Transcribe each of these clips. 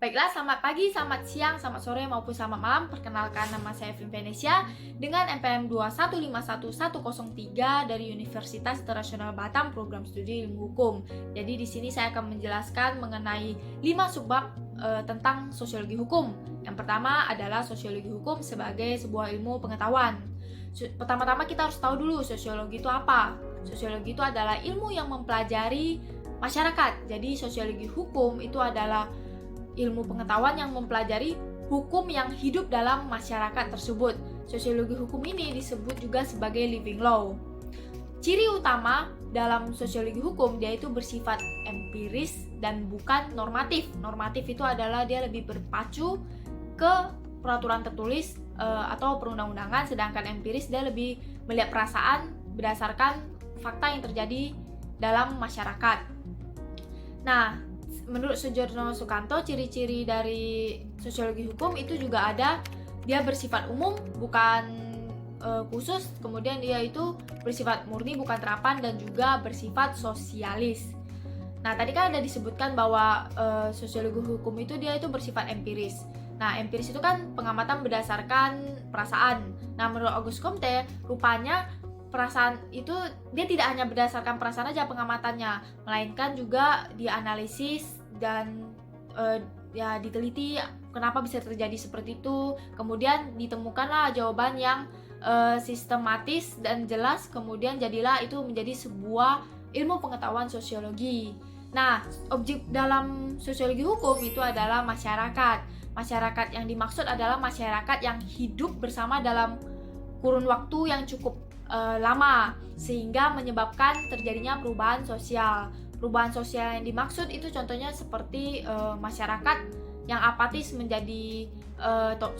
Baiklah, selamat pagi, selamat siang, selamat sore, maupun selamat malam. Perkenalkan, nama saya Vin Venesia dengan NPM 2151103 dari Universitas Internasional Batam, Program Studi Ilmu Hukum. Jadi di sini saya akan menjelaskan mengenai 5 subbab tentang sosiologi hukum. Yang pertama adalah sosiologi hukum sebagai sebuah ilmu pengetahuan. Pertama-tama kita harus tahu dulu sosiologi itu apa. Sosiologi itu adalah ilmu yang mempelajari masyarakat. Jadi sosiologi hukum itu adalah ilmu pengetahuan yang mempelajari hukum yang hidup dalam masyarakat tersebut. Sosiologi hukum ini disebut juga sebagai living law. Ciri utama dalam sosiologi hukum, dia itu bersifat empiris dan bukan normatif. Normatif itu adalah dia lebih berpacu ke peraturan tertulis atau perundang-undangan, sedangkan empiris dia lebih melihat perasaan berdasarkan fakta yang terjadi dalam masyarakat. Nah, menurut Soejourno Sukanto, ciri-ciri dari sosiologi hukum itu juga ada, dia bersifat umum, bukan khusus, kemudian dia itu bersifat murni, bukan terapan, dan juga bersifat sosialis. Nah, tadi kan ada disebutkan bahwa sosiologi hukum itu dia itu bersifat empiris. Nah, empiris itu kan pengamatan berdasarkan perasaan. Nah, menurut Auguste Comte, rupanya perasaan itu dia tidak hanya berdasarkan perasaan aja pengamatannya, melainkan juga dianalisis dan ya diteliti kenapa bisa terjadi seperti itu. Kemudian ditemukanlah jawaban yang sistematis dan jelas, kemudian jadilah itu menjadi sebuah ilmu pengetahuan sosiologi. Nah, objek dalam sosiologi hukum itu adalah masyarakat. Masyarakat yang dimaksud adalah masyarakat yang hidup bersama dalam kurun waktu yang cukup lama, sehingga menyebabkan terjadinya perubahan sosial. Perubahan sosial yang dimaksud itu contohnya seperti masyarakat yang apatis menjadi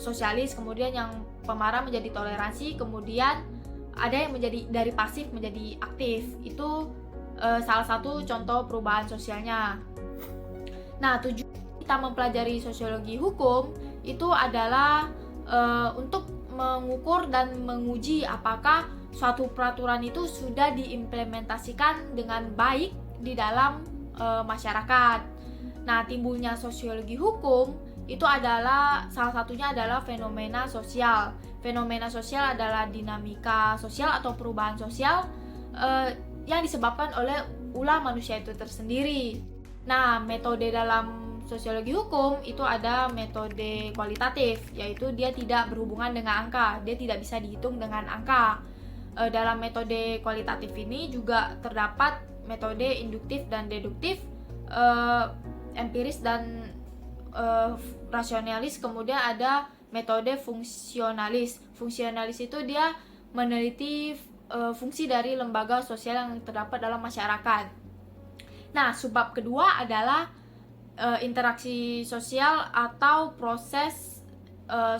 sosialis, kemudian yang pemarah menjadi toleransi, kemudian ada yang menjadi dari pasif menjadi aktif. Itu salah satu contoh perubahan sosialnya. Nah, tujuan kita mempelajari sosiologi hukum itu adalah untuk mengukur dan menguji apakah suatu peraturan itu sudah diimplementasikan dengan baik di dalam masyarakat. Nah, timbulnya sosiologi hukum itu adalah salah satunya adalah fenomena sosial. Fenomena sosial adalah dinamika sosial atau perubahan sosial yang disebabkan oleh ulah manusia itu tersendiri. Nah, metode dalam sosiologi hukum itu ada metode kualitatif, yaitu dia tidak berhubungan dengan angka, dia tidak bisa dihitung dengan angka. Dalam metode kualitatif ini juga terdapat metode induktif dan deduktif, empiris dan rasionalis, kemudian ada metode fungsionalis. Fungsionalis itu dia meneliti fungsi dari lembaga sosial yang terdapat dalam masyarakat. Nah, subbab kedua adalah interaksi sosial atau proses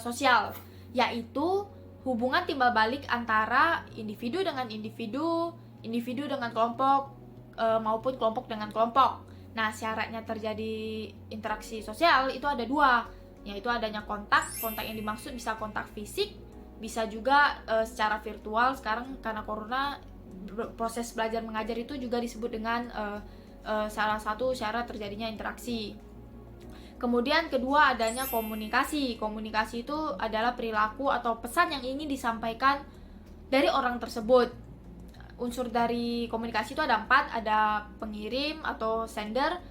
sosial, yaitu hubungan timbal balik antara individu dengan individu, individu dengan kelompok, maupun kelompok dengan kelompok. Nah, syaratnya terjadi interaksi sosial itu ada dua, yaitu adanya kontak. Kontak yang dimaksud bisa kontak fisik, bisa juga secara virtual. Sekarang karena corona, proses belajar mengajar itu juga disebut dengan salah satu syarat terjadinya interaksi. Kemudian kedua, adanya komunikasi. Komunikasi itu adalah perilaku atau pesan yang ingin disampaikan dari orang tersebut. Unsur dari komunikasi itu ada 4, ada pengirim atau sender,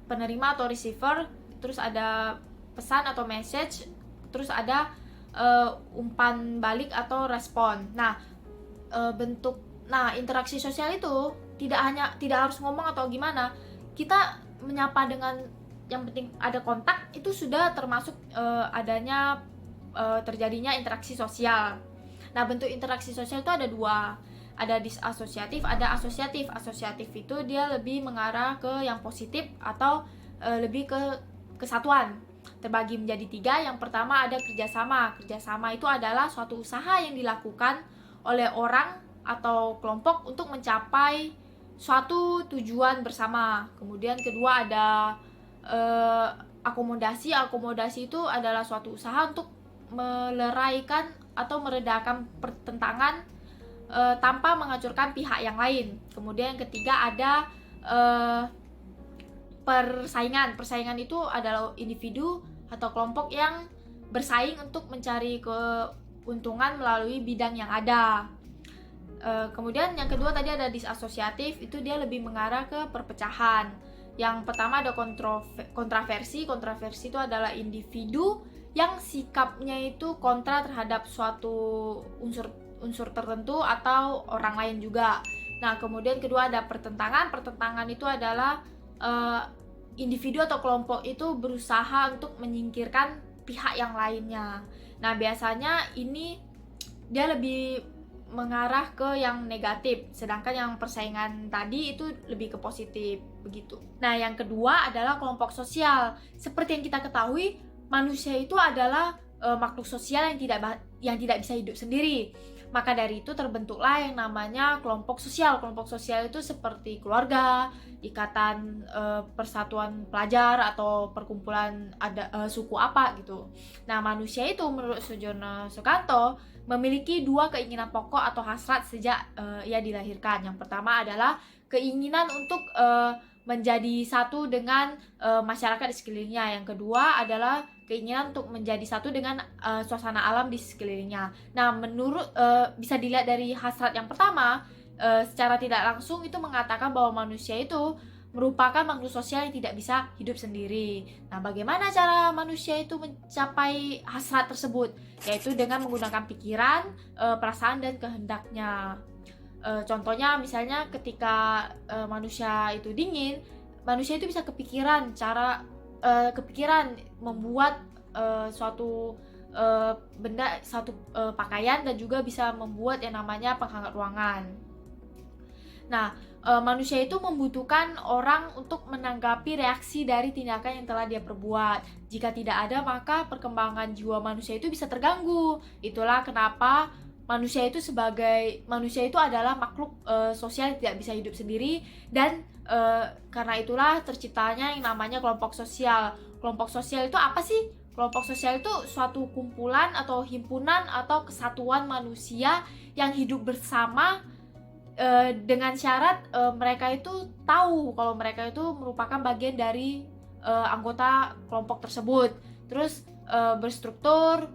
penerima atau receiver, terus ada pesan atau message, terus ada umpan balik atau respon. Nah, interaksi sosial itu tidak harus ngomong atau gimana. Kita menyapa dengan yang penting ada kontak, itu sudah termasuk adanya terjadinya interaksi sosial. Nah, bentuk interaksi sosial itu ada dua, ada disasosiatif, ada asosiatif. Asosiatif itu dia lebih mengarah ke yang positif atau lebih ke kesatuan. Terbagi menjadi 3. Yang pertama ada kerjasama. Kerjasama itu adalah suatu usaha yang dilakukan oleh orang atau kelompok untuk mencapai suatu tujuan bersama. Kemudian kedua ada akomodasi. Akomodasi itu adalah suatu usaha untuk meleraikan atau meredakan pertentangan tanpa menghancurkan pihak yang lain. Kemudian yang ketiga ada persaingan. Persaingan itu adalah individu atau kelompok yang bersaing untuk mencari keuntungan melalui bidang yang ada. Kemudian yang kedua tadi ada disasosiatif, itu dia lebih mengarah ke perpecahan. Yang pertama ada kontraversi. Kontraversi itu adalah individu yang sikapnya itu kontra terhadap suatu unsur tertentu atau orang lain juga. Nah, kemudian kedua ada pertentangan. Pertentangan itu adalah individu atau kelompok itu berusaha untuk menyingkirkan pihak yang lainnya. Nah, biasanya ini dia lebih mengarah ke yang negatif, sedangkan yang persaingan tadi itu lebih ke positif, begitu. Nah, yang kedua adalah kelompok sosial. Seperti yang kita ketahui, manusia itu adalah makhluk sosial yang tidak bisa hidup sendiri. Maka dari itu terbentuklah yang namanya kelompok sosial. Kelompok sosial itu seperti keluarga, ikatan persatuan pelajar atau perkumpulan suku apa gitu. Nah, manusia itu menurut Soejono Sukanto memiliki dua keinginan pokok atau hasrat sejak ia dilahirkan. Yang pertama adalah keinginan untuk menjadi satu dengan masyarakat di sekelilingnya. Yang kedua adalah keinginan untuk menjadi satu dengan suasana alam di sekelilingnya. Nah, menurut bisa dilihat dari hasrat yang pertama, secara tidak langsung itu mengatakan bahwa manusia itu merupakan makhluk sosial yang tidak bisa hidup sendiri. Nah, bagaimana cara manusia itu mencapai hasrat tersebut? Yaitu dengan menggunakan pikiran, perasaan, dan kehendaknya. Contohnya misalnya ketika manusia itu dingin, manusia itu bisa kepikiran membuat suatu benda, suatu pakaian, dan juga bisa membuat yang namanya penghangat ruangan. Nah, manusia itu membutuhkan orang untuk menanggapi reaksi dari tindakan yang telah dia perbuat. Jika tidak ada, maka perkembangan jiwa manusia itu bisa terganggu. Itulah kenapa manusia itu adalah makhluk sosial yang tidak bisa hidup sendiri, dan karena itulah terciptanya yang namanya kelompok sosial. Kelompok sosial itu apa sih? Kelompok sosial itu suatu kumpulan atau himpunan atau kesatuan manusia yang hidup bersama dengan syarat mereka itu tahu kalau mereka itu merupakan bagian dari anggota kelompok tersebut. Terus berstruktur,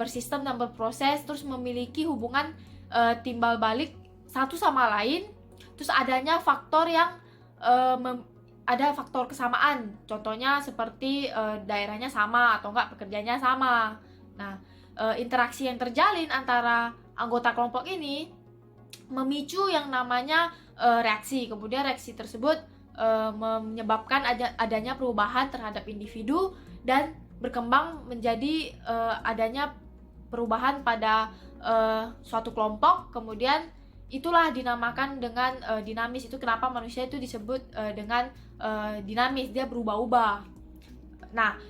bersistem dan berproses, terus memiliki hubungan timbal balik satu sama lain. Terus adanya faktor yang ada faktor kesamaan. Contohnya seperti daerahnya sama atau enggak pekerjaannya sama. Nah, interaksi yang terjalin antara anggota kelompok ini memicu yang namanya reaksi. Kemudian reaksi tersebut menyebabkan adanya perubahan terhadap individu dan berkembang menjadi adanya perubahan pada suatu kelompok. Kemudian itulah dinamakan dengan dinamis. Itu kenapa manusia itu disebut dengan dinamis, dia berubah-ubah. Nah,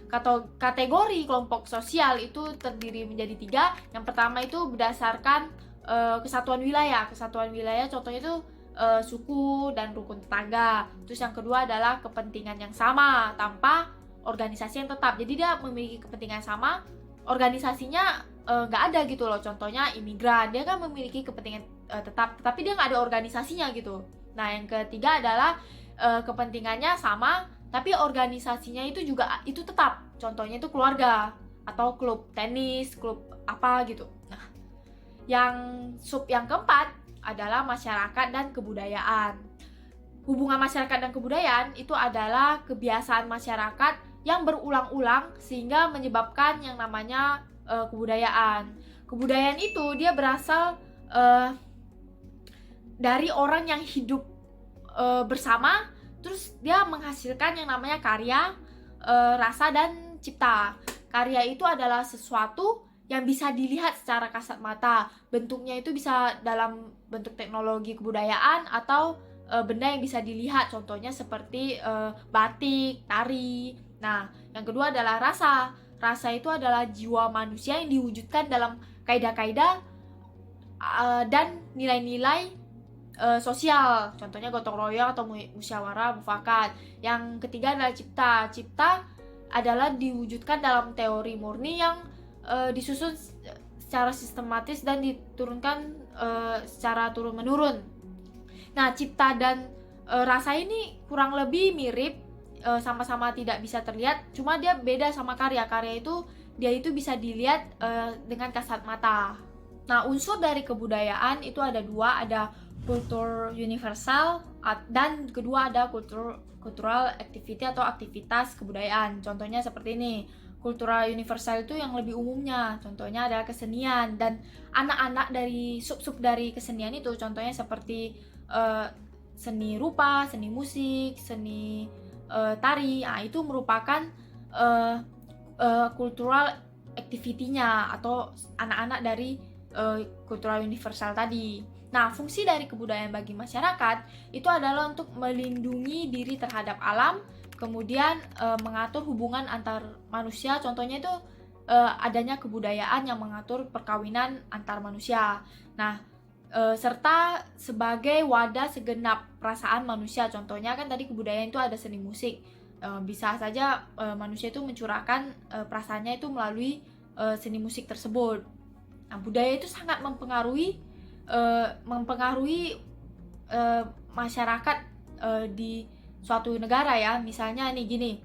kategori kelompok sosial itu terdiri menjadi 3. Yang pertama itu berdasarkan kesatuan wilayah. Kesatuan wilayah contohnya itu suku dan rukun tetangga. Terus yang kedua adalah kepentingan yang sama tanpa organisasi yang tetap. Jadi dia memiliki kepentingan sama, organisasinya nggak ada gitu loh. Contohnya imigran, dia kan memiliki kepentingan tetap, tetapi dia nggak ada organisasinya gitu. Nah, yang ketiga adalah kepentingannya sama, tapi organisasinya itu juga itu tetap. Contohnya itu keluarga atau klub tenis, klub apa gitu. Nah, yang keempat adalah masyarakat dan kebudayaan. Hubungan masyarakat dan kebudayaan itu adalah kebiasaan masyarakat yang berulang-ulang sehingga menyebabkan yang namanya kebudayaan. Kebudayaan itu dia berasal dari orang yang hidup bersama, terus dia menghasilkan yang namanya karya, rasa, dan cipta. Karya itu adalah sesuatu yang bisa dilihat secara kasat mata. Bentuknya itu bisa dalam bentuk teknologi kebudayaan atau benda yang bisa dilihat, contohnya seperti batik, tari. Nah, yang kedua adalah rasa. Rasa itu adalah jiwa manusia yang diwujudkan dalam kaidah-kaidah dan nilai-nilai sosial, contohnya gotong royong atau musyawarah mufakat. Yang ketiga adalah cipta. Cipta adalah diwujudkan dalam teori murni yang disusun secara sistematis dan diturunkan secara turun-menurun. Nah, cipta dan rasa ini kurang lebih mirip sama-sama tidak bisa terlihat, cuma dia beda sama karya. Karya itu dia itu bisa dilihat dengan kasat mata. Nah, unsur dari kebudayaan itu ada dua, ada kultur universal dan kedua ada cultural activity atau aktivitas kebudayaan. Contohnya seperti ini. Kultural universal itu yang lebih umumnya, contohnya adalah kesenian, dan anak-anak dari sub-sub dari kesenian itu contohnya seperti seni rupa, seni musik, seni tari. Nah, itu merupakan cultural activity-nya atau anak-anak dari cultural universal tadi. Nah, fungsi dari kebudayaan bagi masyarakat itu adalah untuk melindungi diri terhadap alam, kemudian mengatur hubungan antar manusia. Contohnya itu adanya kebudayaan yang mengatur perkawinan antar manusia. Nah, serta sebagai wadah segenap perasaan manusia. Contohnya kan tadi kebudayaan itu ada seni musik. Bisa saja manusia itu mencurahkan perasaannya itu melalui seni musik tersebut. Nah, budaya itu sangat mempengaruhi masyarakat di suatu negara ya. Misalnya nih gini,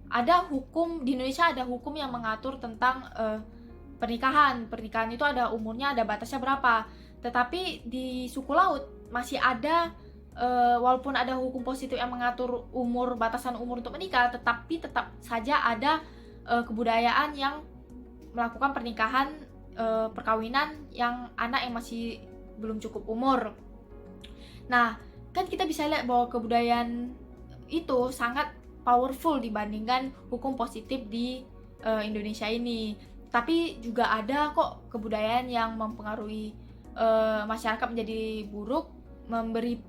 ada hukum di Indonesia, ada hukum yang mengatur tentang pernikahan itu ada umurnya, ada batasnya berapa. Tetapi di suku laut masih ada walaupun ada hukum positif yang mengatur batasan umur untuk menikah, tetapi tetap saja ada kebudayaan yang melakukan pernikahan perkawinan yang anak yang masih belum cukup umur. Nah, kan kita bisa lihat bahwa kebudayaan itu sangat powerful dibandingkan hukum positif di Indonesia ini. Tapi juga ada kok kebudayaan yang mempengaruhi masyarakat menjadi buruk, memberi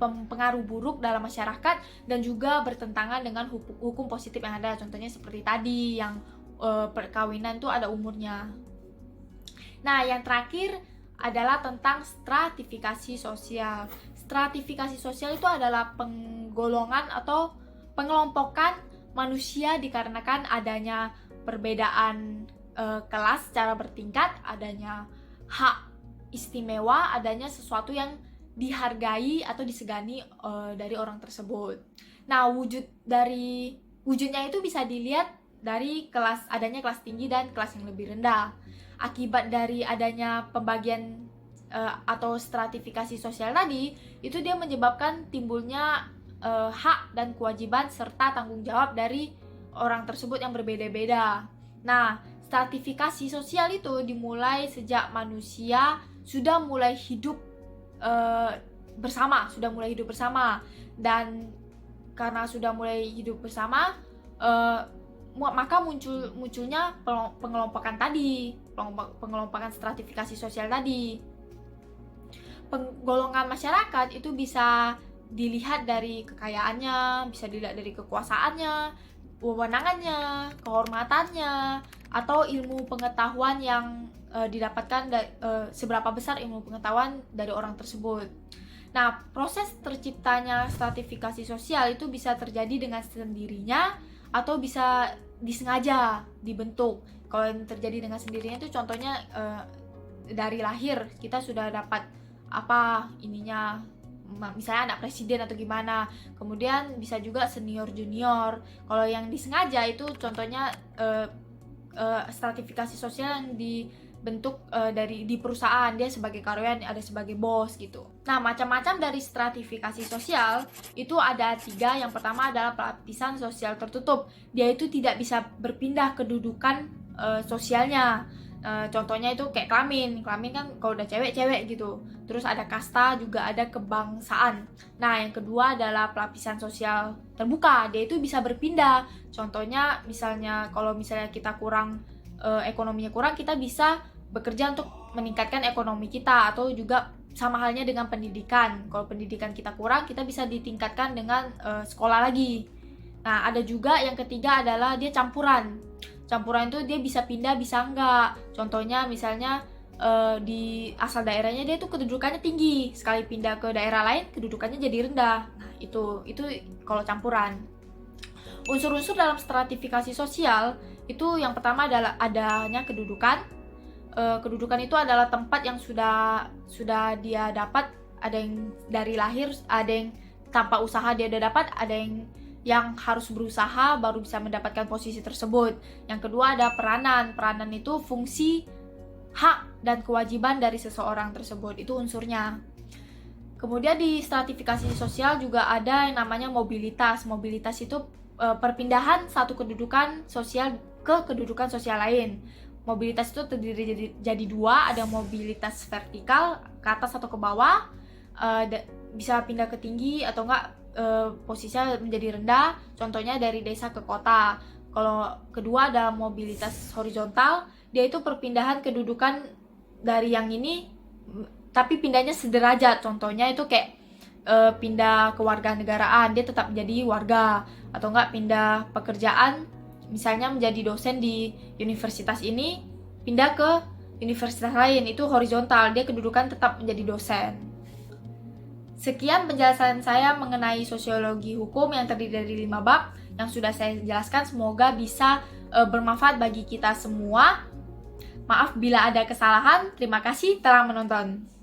pengaruh buruk dalam masyarakat, dan juga bertentangan dengan hukum positif yang ada. Contohnya seperti tadi yang perkawinan itu ada umurnya. Nah, yang terakhir adalah tentang stratifikasi sosial. Stratifikasi sosial itu adalah penggolongan atau pengelompokan manusia dikarenakan adanya perbedaan kelas secara bertingkat, adanya hak istimewa, adanya sesuatu yang dihargai atau disegani dari orang tersebut. Nah, wujudnya itu bisa dilihat dari adanya kelas tinggi dan kelas yang lebih rendah. Akibat dari adanya pembagian atau stratifikasi sosial tadi, itu dia menyebabkan timbulnya hak dan kewajiban serta tanggung jawab dari orang tersebut yang berbeda-beda. Nah, stratifikasi sosial itu dimulai sejak manusia sudah mulai hidup bersama, dan karena sudah mulai hidup bersama, maka munculnya pengelompokan stratifikasi sosial tadi. Penggolongan masyarakat itu bisa dilihat dari kekayaannya, bisa dilihat dari kekuasaannya, wewenangannya, kehormatannya, atau ilmu pengetahuan yang didapatkan seberapa besar ilmu pengetahuan dari orang tersebut. Nah, proses terciptanya stratifikasi sosial itu bisa terjadi dengan sendirinya atau bisa disengaja dibentuk. Kalau yang terjadi dengan sendirinya itu contohnya dari lahir kita sudah dapat misalnya anak presiden atau gimana. Kemudian bisa juga senior junior. Kalau yang disengaja itu contohnya stratifikasi sosial yang dibentuk di perusahaan, dia sebagai karyawan, ada sebagai bos gitu. Nah, macam-macam dari stratifikasi sosial itu ada 3. Yang pertama adalah lapisan sosial tertutup. Dia itu tidak bisa berpindah kedudukan sosialnya. Contohnya itu kayak kelamin kan kalau udah cewek gitu. Terus ada kasta, juga ada kebangsaan. Nah, yang kedua adalah pelapisan sosial terbuka. Dia itu bisa berpindah. Contohnya misalnya kalau misalnya kita kurang ekonominya kurang, kita bisa bekerja untuk meningkatkan ekonomi kita, atau juga sama halnya dengan pendidikan. Kalau pendidikan kita kurang, kita bisa ditingkatkan dengan sekolah lagi. Nah, ada juga yang ketiga adalah dia campuran. Campuran itu dia bisa pindah, bisa enggak. Contohnya misalnya di asal daerahnya dia tuh kedudukannya tinggi, sekali pindah ke daerah lain kedudukannya jadi rendah. Nah, itu kalau campuran. Unsur-unsur dalam stratifikasi sosial itu yang pertama adalah adanya kedudukan. Kedudukan itu adalah tempat yang sudah dia dapat. Ada yang dari lahir, ada yang tanpa usaha dia udah dapat, ada yang harus berusaha baru bisa mendapatkan posisi tersebut. Yang kedua ada peranan. Peranan itu fungsi, hak, dan kewajiban dari seseorang tersebut. Itu unsurnya. Kemudian di stratifikasi sosial juga ada yang namanya mobilitas. Mobilitas itu perpindahan satu kedudukan sosial ke kedudukan sosial lain. Mobilitas itu terdiri jadi dua, ada mobilitas vertikal ke atas atau ke bawah, bisa pindah ke tinggi atau enggak posisinya menjadi rendah, contohnya dari desa ke kota. Kalau kedua ada mobilitas horizontal, dia itu perpindahan kedudukan dari yang ini, tapi pindahnya sederajat, contohnya itu kayak pindah kewarganegaraan, dia tetap menjadi warga, atau enggak pindah pekerjaan, misalnya menjadi dosen di universitas ini, pindah ke universitas lain, itu horizontal, dia kedudukan tetap menjadi dosen. Sekian penjelasan saya mengenai sosiologi hukum yang terdiri dari 5 bab yang sudah saya jelaskan. Semoga bisa bermanfaat bagi kita semua. Maaf bila ada kesalahan. Terima kasih telah menonton.